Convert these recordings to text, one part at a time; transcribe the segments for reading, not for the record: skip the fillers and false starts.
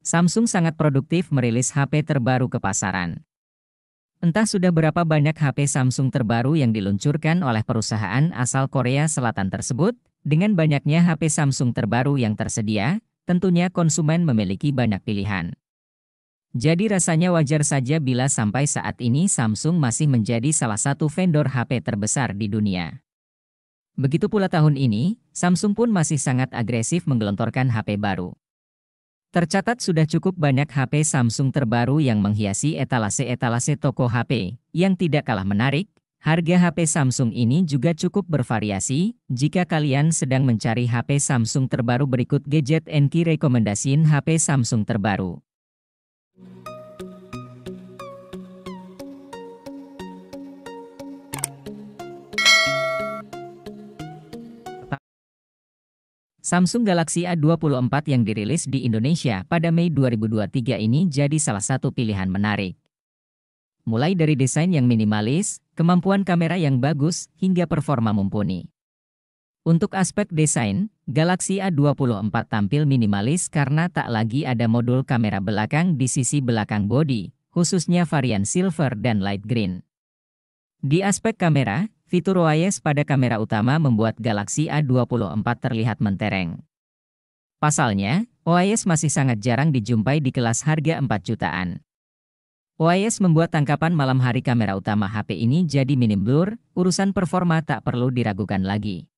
Samsung sangat produktif merilis HP terbaru ke pasaran. Entah sudah berapa banyak HP Samsung terbaru yang diluncurkan oleh perusahaan asal Korea Selatan tersebut, dengan banyaknya HP Samsung terbaru yang tersedia, tentunya konsumen memiliki banyak pilihan. Jadi rasanya wajar saja bila sampai saat ini Samsung masih menjadi salah satu vendor HP terbesar di dunia. Begitu pula tahun ini, Samsung pun masih sangat agresif menggelontorkan HP baru. Tercatat sudah cukup banyak HP Samsung terbaru yang menghiasi etalase-etalase toko HP. Yang tidak kalah menarik, harga HP Samsung ini juga cukup bervariasi. Jika kalian sedang mencari HP Samsung terbaru, berikut Gadget Enki rekomendasiin HP Samsung terbaru. Samsung Galaxy A24 yang dirilis di Indonesia pada Mei 2023 ini jadi salah satu pilihan menarik. Mulai dari desain yang minimalis, kemampuan kamera yang bagus, hingga performa mumpuni. Untuk aspek desain, Galaxy A24 tampil minimalis karena tak lagi ada modul kamera belakang di sisi belakang bodi, khususnya varian silver dan light green. Di aspek kamera, fitur OIS pada kamera utama membuat Galaxy A24 terlihat mentereng. Pasalnya, OIS masih sangat jarang dijumpai di kelas harga 4 jutaan. OIS membuat tangkapan malam hari kamera utama HP ini jadi minim blur, urusan performa tak perlu diragukan lagi.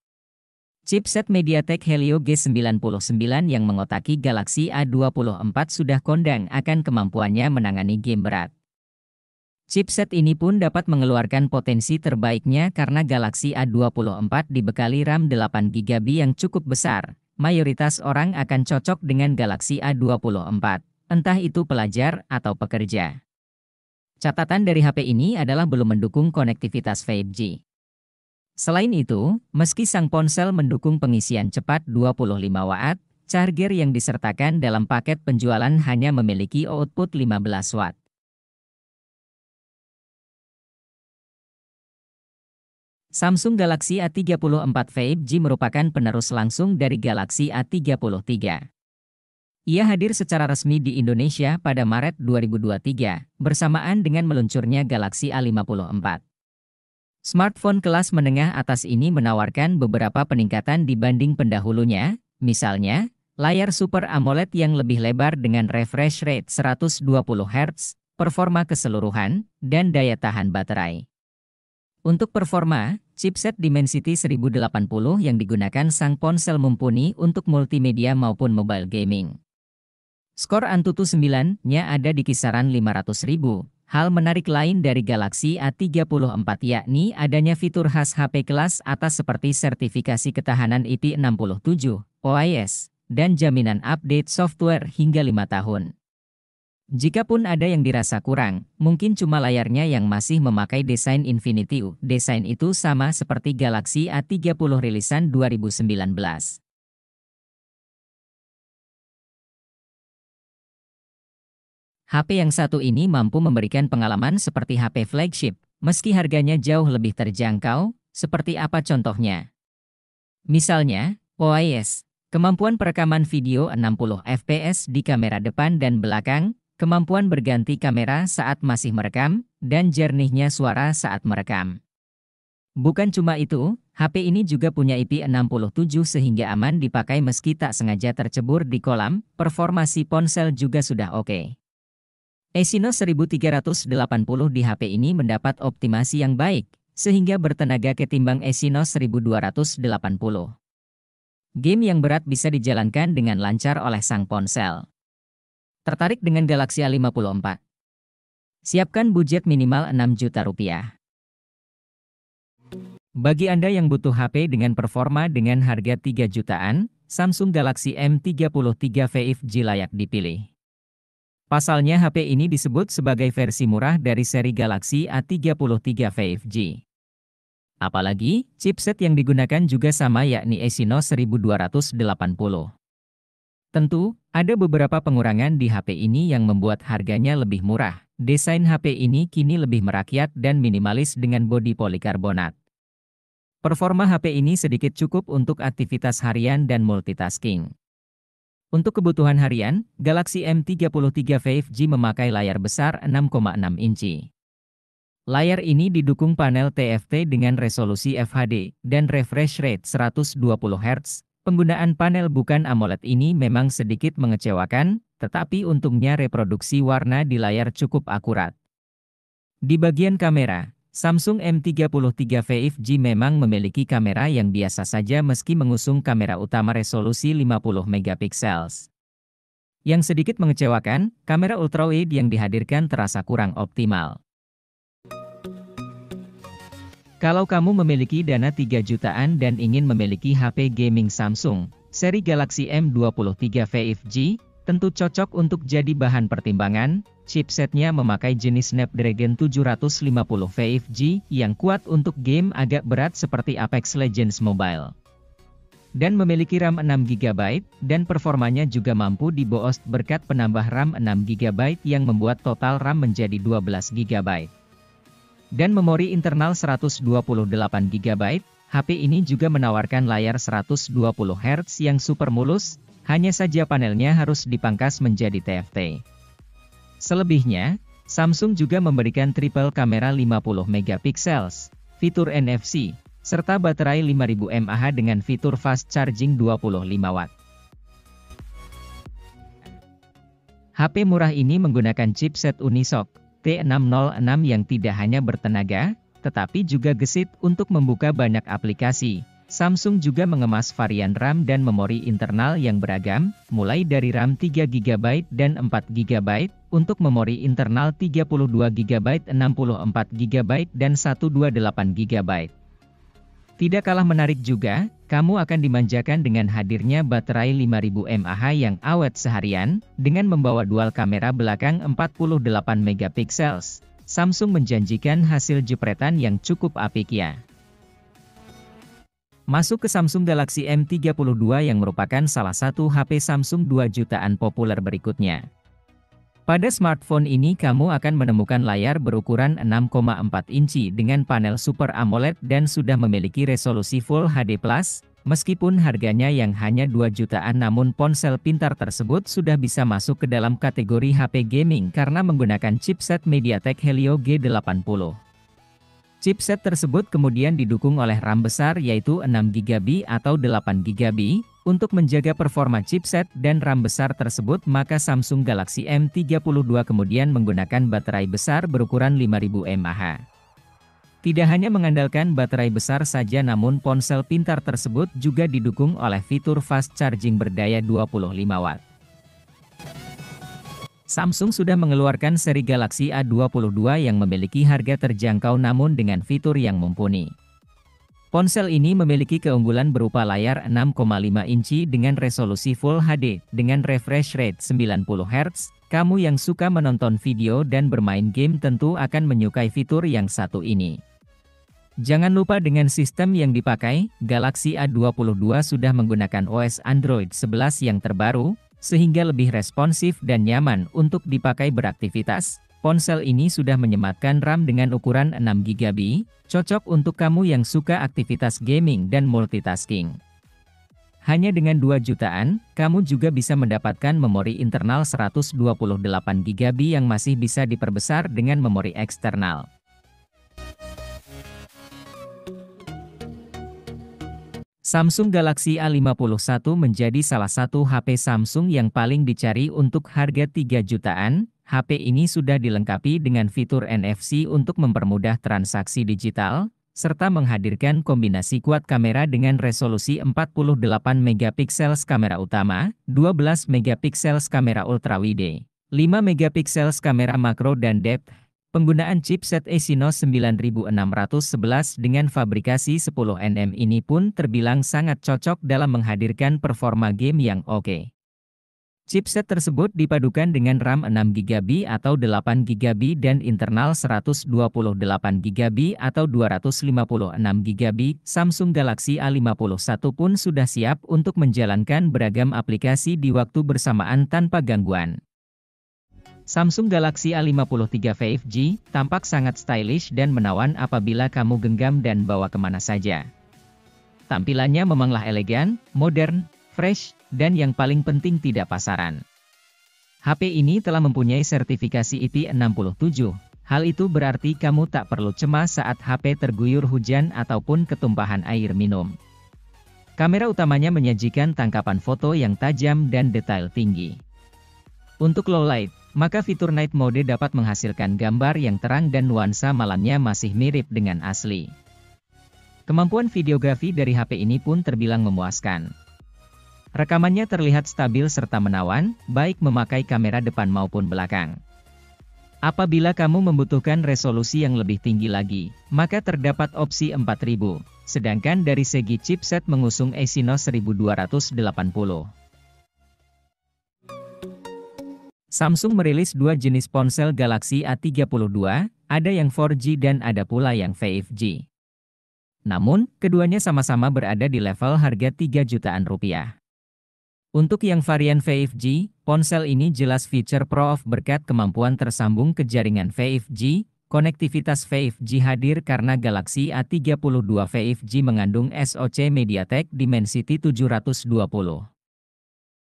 Chipset MediaTek Helio G99 yang mengotaki Galaxy A24 sudah kondang akan kemampuannya menangani game berat. Chipset ini pun dapat mengeluarkan potensi terbaiknya karena Galaxy A24 dibekali RAM 8GB yang cukup besar. Mayoritas orang akan cocok dengan Galaxy A24, entah itu pelajar atau pekerja. Catatan dari HP ini adalah belum mendukung konektivitas 5G. Selain itu, meski sang ponsel mendukung pengisian cepat 25 watt, charger yang disertakan dalam paket penjualan hanya memiliki output 15 watt. Samsung Galaxy A34 5G merupakan penerus langsung dari Galaxy A33. Ia hadir secara resmi di Indonesia pada Maret 2023, bersamaan dengan meluncurnya Galaxy A54. Smartphone kelas menengah atas ini menawarkan beberapa peningkatan dibanding pendahulunya, misalnya, layar Super AMOLED yang lebih lebar dengan refresh rate 120 Hz, performa keseluruhan, dan daya tahan baterai. Untuk performa, chipset Dimensity 1080 yang digunakan sang ponsel mumpuni untuk multimedia maupun mobile gaming. Skor Antutu 9-nya ada di kisaran 500.000. Hal menarik lain dari Galaxy A34 yakni adanya fitur khas HP kelas atas seperti sertifikasi ketahanan IP67, OIS, dan jaminan update software hingga 5 tahun. Jikapun ada yang dirasa kurang, mungkin cuma layarnya yang masih memakai desain Infinity U. Desain itu sama seperti Galaxy A30 rilisan 2019. HP yang satu ini mampu memberikan pengalaman seperti HP flagship, meski harganya jauh lebih terjangkau. Seperti apa contohnya? Misalnya, OIS, kemampuan perekaman video 60 fps di kamera depan dan belakang, kemampuan berganti kamera saat masih merekam, dan jernihnya suara saat merekam. Bukan cuma itu, HP ini juga punya IP67 sehingga aman dipakai meski tak sengaja tercebur di kolam. Performa si ponsel juga sudah oke. Exynos 1380 di HP ini mendapat optimasi yang baik, sehingga bertenaga ketimbang Exynos 1280. Game yang berat bisa dijalankan dengan lancar oleh sang ponsel. Tertarik dengan Galaxy A54? Siapkan budget minimal 6 juta rupiah. Bagi Anda yang butuh HP dengan performa dengan harga 3 jutaan, Samsung Galaxy M33 5G layak dipilih. Pasalnya HP ini disebut sebagai versi murah dari seri Galaxy A33 5G. Apalagi, chipset yang digunakan juga sama yakni Exynos 1280. Tentu, ada beberapa pengurangan di HP ini yang membuat harganya lebih murah. Desain HP ini kini lebih merakyat dan minimalis dengan bodi polikarbonat. Performa HP ini sedikit cukup untuk aktivitas harian dan multitasking. Untuk kebutuhan harian, Galaxy M33 5G memakai layar besar 6,6 inci. Layar ini didukung panel TFT dengan resolusi FHD dan refresh rate 120 Hz. Penggunaan panel bukan AMOLED ini memang sedikit mengecewakan, tetapi untungnya reproduksi warna di layar cukup akurat. Di bagian kamera, Samsung M33 5G memang memiliki kamera yang biasa saja meski mengusung kamera utama resolusi 50 megapiksel. Yang sedikit mengecewakan, kamera ultrawide yang dihadirkan terasa kurang optimal. Kalau kamu memiliki dana 3 jutaan dan ingin memiliki HP gaming Samsung, seri Galaxy M23 5G, tentu cocok untuk jadi bahan pertimbangan. Chipsetnya memakai jenis Snapdragon 750 5G yang kuat untuk game agak berat seperti Apex Legends Mobile. Dan memiliki RAM 6GB, dan performanya juga mampu diboos berkat penambah RAM 6GB yang membuat total RAM menjadi 12GB. Dan memori internal 128GB, HP ini juga menawarkan layar 120 Hz yang super mulus, hanya saja panelnya harus dipangkas menjadi TFT. Selebihnya, Samsung juga memberikan triple kamera 50 megapiksel, fitur NFC, serta baterai 5000 mAh dengan fitur fast charging 25 watt. HP murah ini menggunakan chipset Unisoc T606 yang tidak hanya bertenaga, tetapi juga gesit untuk membuka banyak aplikasi. Samsung juga mengemas varian RAM dan memori internal yang beragam, mulai dari RAM 3GB dan 4GB, untuk memori internal 32GB, 64GB, dan 128GB. Tidak kalah menarik juga, kamu akan dimanjakan dengan hadirnya baterai 5000 mAh yang awet seharian, dengan membawa dual kamera belakang 48 megapiksel. Samsung menjanjikan hasil jepretan yang cukup apik ya. Masuk ke Samsung Galaxy M32 yang merupakan salah satu HP Samsung 2 jutaan populer berikutnya. Pada smartphone ini kamu akan menemukan layar berukuran 6,4 inci dengan panel Super AMOLED dan sudah memiliki resolusi Full HD+, meskipun harganya yang hanya 2 jutaan namun ponsel pintar tersebut sudah bisa masuk ke dalam kategori HP gaming karena menggunakan chipset MediaTek Helio G80. Chipset tersebut kemudian didukung oleh RAM besar yaitu 6GB atau 8GB, untuk menjaga performa chipset dan RAM besar tersebut maka Samsung Galaxy M32 kemudian menggunakan baterai besar berukuran 5000 mAh. Tidak hanya mengandalkan baterai besar saja namun ponsel pintar tersebut juga didukung oleh fitur fast charging berdaya 25 watt. Samsung sudah mengeluarkan seri Galaxy A22 yang memiliki harga terjangkau namun dengan fitur yang mumpuni. Ponsel ini memiliki keunggulan berupa layar 6,5 inci dengan resolusi Full HD, dengan refresh rate 90 Hz. Kamu yang suka menonton video dan bermain game tentu akan menyukai fitur yang satu ini. Jangan lupa dengan sistem yang dipakai, Galaxy A22 sudah menggunakan OS Android 11 yang terbaru, sehingga lebih responsif dan nyaman untuk dipakai beraktivitas. Ponsel ini sudah menyematkan RAM dengan ukuran 6GB, cocok untuk kamu yang suka aktivitas gaming dan multitasking. Hanya dengan 2 jutaan, kamu juga bisa mendapatkan memori internal 128GB yang masih bisa diperbesar dengan memori eksternal. Samsung Galaxy A51 menjadi salah satu HP Samsung yang paling dicari untuk harga 3 jutaan. HP ini sudah dilengkapi dengan fitur NFC untuk mempermudah transaksi digital, serta menghadirkan kombinasi kuat kamera dengan resolusi 48 megapiksel kamera utama, 12 megapiksel kamera ultrawide, 5 megapiksel kamera makro dan depth. Penggunaan chipset Exynos 9611 dengan fabrikasi 10 nm ini pun terbilang sangat cocok dalam menghadirkan performa game yang oke. Chipset tersebut dipadukan dengan RAM 6GB atau 8GB dan internal 128GB atau 256GB. Samsung Galaxy A51 pun sudah siap untuk menjalankan beragam aplikasi di waktu bersamaan tanpa gangguan. Samsung Galaxy A53 5G tampak sangat stylish dan menawan apabila kamu genggam dan bawa kemana saja. Tampilannya memanglah elegan, modern, fresh, dan yang paling penting tidak pasaran. HP ini telah mempunyai sertifikasi IP67. Hal itu berarti kamu tak perlu cemas saat HP terguyur hujan ataupun ketumpahan air minum. Kamera utamanya menyajikan tangkapan foto yang tajam dan detail tinggi. Untuk low light, maka fitur night mode dapat menghasilkan gambar yang terang dan nuansa malamnya masih mirip dengan asli. Kemampuan videografi dari HP ini pun terbilang memuaskan. Rekamannya terlihat stabil serta menawan, baik memakai kamera depan maupun belakang. Apabila kamu membutuhkan resolusi yang lebih tinggi lagi, maka terdapat opsi 4000, sedangkan dari segi chipset mengusung Exynos 1280. Samsung merilis dua jenis ponsel Galaxy A32, ada yang 4G dan ada pula yang 5G. Namun, keduanya sama-sama berada di level harga 3 jutaan rupiah. Untuk yang varian 5G, ponsel ini jelas fitur Pro berkat kemampuan tersambung ke jaringan 5G. Konektivitas 5G hadir karena Galaxy A32 5G mengandung SoC MediaTek Dimensity 720.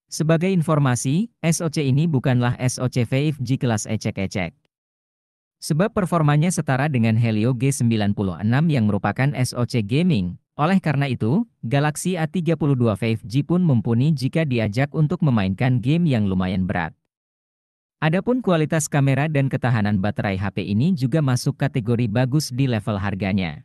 Sebagai informasi, SoC ini bukanlah SoC 5G kelas ecek-ecek. Sebab performanya setara dengan Helio G96 yang merupakan SoC gaming. Oleh karena itu, Galaxy A32 5G pun mumpuni jika diajak untuk memainkan game yang lumayan berat. Adapun kualitas kamera dan ketahanan baterai HP ini juga masuk kategori bagus di level harganya.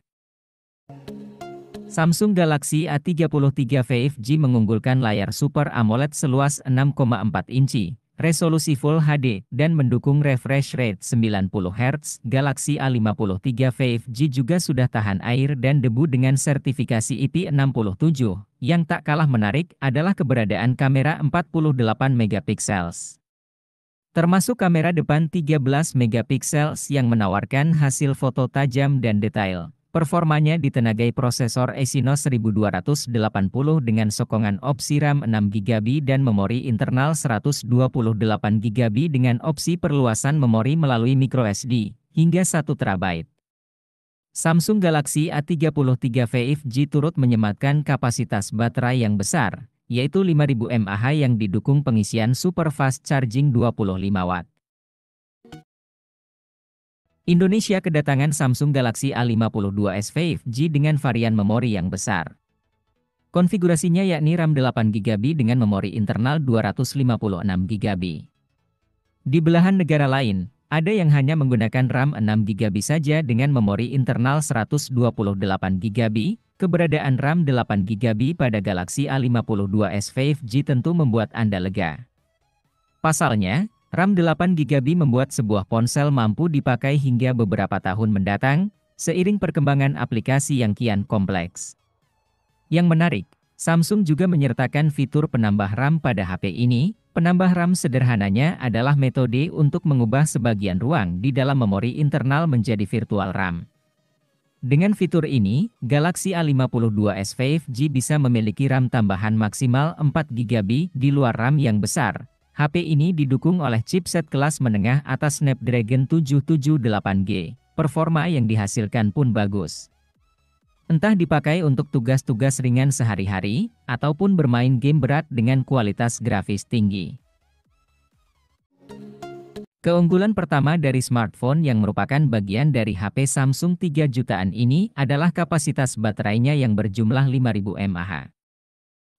Samsung Galaxy A33 5G mengunggulkan layar Super AMOLED seluas 6,4 inci. Resolusi Full HD, dan mendukung refresh rate 90 Hz, Galaxy A53 5G juga sudah tahan air dan debu dengan sertifikasi IP67. Yang tak kalah menarik adalah keberadaan kamera 48 MP. Termasuk kamera depan 13 MP yang menawarkan hasil foto tajam dan detail. Performanya ditenagai prosesor Exynos 1280 dengan sokongan opsi RAM 6GB dan memori internal 128GB dengan opsi perluasan memori melalui microSD, hingga 1 TB. Samsung Galaxy A33 5G turut menyematkan kapasitas baterai yang besar, yaitu 5000 mAh yang didukung pengisian super fast charging 25 Watt. Indonesia kedatangan Samsung Galaxy A52s 5G dengan varian memori yang besar. Konfigurasinya yakni RAM 8GB dengan memori internal 256GB. Di belahan negara lain, ada yang hanya menggunakan RAM 6GB saja dengan memori internal 128GB. Keberadaan RAM 8GB pada Galaxy A52s 5G tentu membuat Anda lega. Pasalnya, RAM 8GB membuat sebuah ponsel mampu dipakai hingga beberapa tahun mendatang, seiring perkembangan aplikasi yang kian kompleks. Yang menarik, Samsung juga menyertakan fitur penambah RAM pada HP ini. Penambah RAM sederhananya adalah metode untuk mengubah sebagian ruang di dalam memori internal menjadi virtual RAM. Dengan fitur ini, Galaxy A52s 5G bisa memiliki RAM tambahan maksimal 4GB di luar RAM yang besar. HP ini didukung oleh chipset kelas menengah atas Snapdragon 778G. Performa yang dihasilkan pun bagus. Entah dipakai untuk tugas-tugas ringan sehari-hari, ataupun bermain game berat dengan kualitas grafis tinggi. Keunggulan pertama dari smartphone yang merupakan bagian dari HP Samsung 3 jutaan ini adalah kapasitas baterainya yang berjumlah 5000 mAh.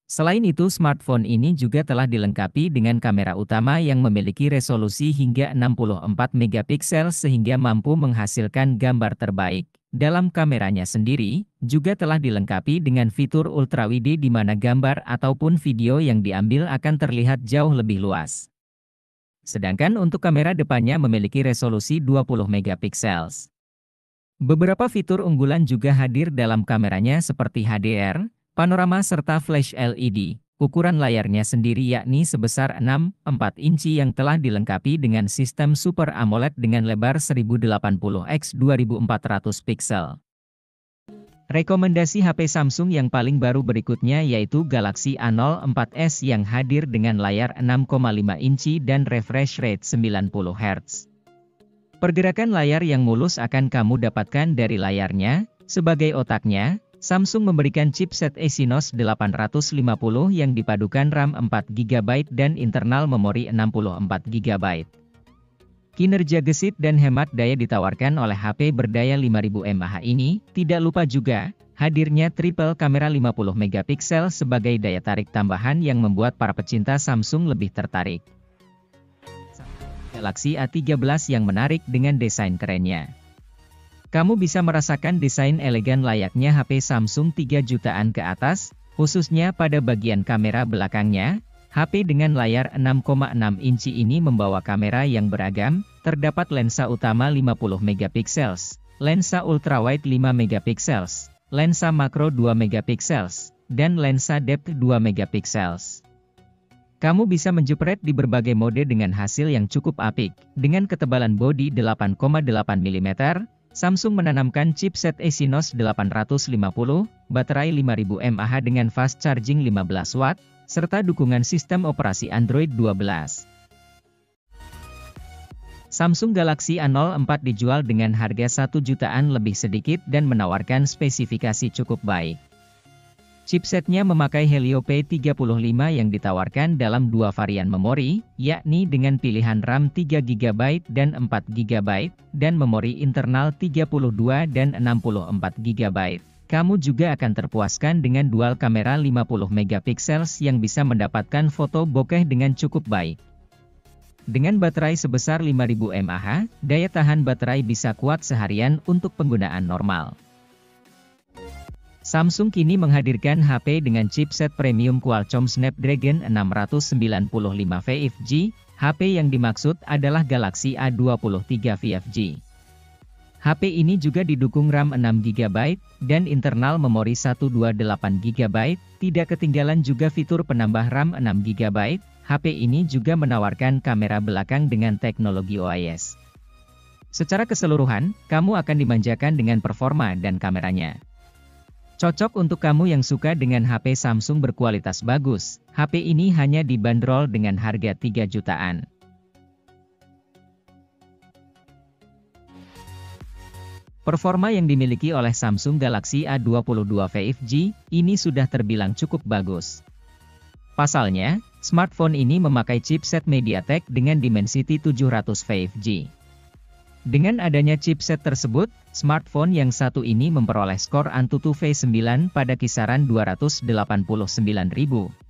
Selain itu, smartphone ini juga telah dilengkapi dengan kamera utama yang memiliki resolusi hingga 64 MP sehingga mampu menghasilkan gambar terbaik. Dalam kameranya sendiri, juga telah dilengkapi dengan fitur ultrawide di mana gambar ataupun video yang diambil akan terlihat jauh lebih luas. Sedangkan untuk kamera depannya memiliki resolusi 20 MP. Beberapa fitur unggulan juga hadir dalam kameranya seperti HDR, panorama serta flash LED. Ukuran layarnya sendiri yakni sebesar 6,4 inci yang telah dilengkapi dengan sistem Super AMOLED dengan lebar 1080x 2400 pixel. Rekomendasi HP Samsung yang paling baru berikutnya yaitu Galaxy A04s yang hadir dengan layar 6,5 inci dan refresh rate 90 Hz. Pergerakan layar yang mulus akan kamu dapatkan dari layarnya. Sebagai otaknya, Samsung memberikan chipset Exynos 850 yang dipadukan RAM 4GB dan internal memori 64GB. Kinerja gesit dan hemat daya ditawarkan oleh HP berdaya 5000 mAh ini. Tidak lupa juga, hadirnya triple kamera 50MP sebagai daya tarik tambahan yang membuat para pecinta Samsung lebih tertarik. Galaxy A13 yang menarik dengan desain kerennya. Kamu bisa merasakan desain elegan layaknya HP Samsung 3 jutaan ke atas, khususnya pada bagian kamera belakangnya. HP dengan layar 6,6 inci ini membawa kamera yang beragam, terdapat lensa utama 50MP, lensa ultrawide 5MP, lensa makro 2MP, dan lensa depth 2MP. Kamu bisa menjepret di berbagai mode dengan hasil yang cukup apik. Dengan ketebalan bodi 8,8 mm, Samsung menanamkan chipset Exynos 850, baterai 5000 mAh dengan fast charging 15 watt, serta dukungan sistem operasi Android 12. Samsung Galaxy A04 dijual dengan harga 1 jutaan lebih sedikit dan menawarkan spesifikasi cukup baik. Chipsetnya memakai Helio P35 yang ditawarkan dalam dua varian memori, yakni dengan pilihan RAM 3GB dan 4GB, dan memori internal 32 dan 64GB. Kamu juga akan terpuaskan dengan dual kamera 50MP yang bisa mendapatkan foto bokeh dengan cukup baik. Dengan baterai sebesar 5000 mAh, daya tahan baterai bisa kuat seharian untuk penggunaan normal. Samsung kini menghadirkan HP dengan chipset premium Qualcomm Snapdragon 695 5G. HP yang dimaksud adalah Galaxy A23 5G. HP ini juga didukung RAM 6GB dan internal memori 128GB. Tidak ketinggalan juga fitur penambah RAM 6GB. HP ini juga menawarkan kamera belakang dengan teknologi OIS. Secara keseluruhan, kamu akan dimanjakan dengan performa dan kameranya. Cocok untuk kamu yang suka dengan HP Samsung berkualitas bagus. HP ini hanya dibanderol dengan harga 3 jutaan. Performa yang dimiliki oleh Samsung Galaxy A22 5G ini sudah terbilang cukup bagus. Pasalnya, smartphone ini memakai chipset MediaTek dengan Dimensity 700 5G. Dengan adanya chipset tersebut, smartphone yang satu ini memperoleh skor Antutu V9 pada kisaran 289.000.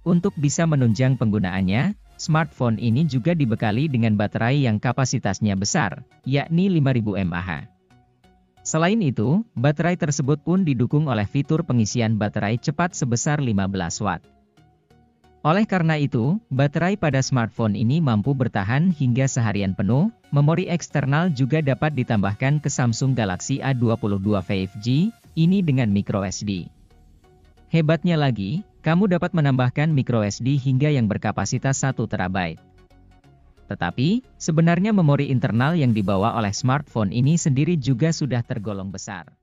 Untuk bisa menunjang penggunaannya, smartphone ini juga dibekali dengan baterai yang kapasitasnya besar, yakni 5000 mAh. Selain itu, baterai tersebut pun didukung oleh fitur pengisian baterai cepat sebesar 15 watt. Oleh karena itu, baterai pada smartphone ini mampu bertahan hingga seharian penuh. Memori eksternal juga dapat ditambahkan ke Samsung Galaxy A22 5G, ini dengan microSD. Hebatnya lagi, kamu dapat menambahkan microSD hingga yang berkapasitas 1 TB. Tetapi, sebenarnya memori internal yang dibawa oleh smartphone ini sendiri juga sudah tergolong besar.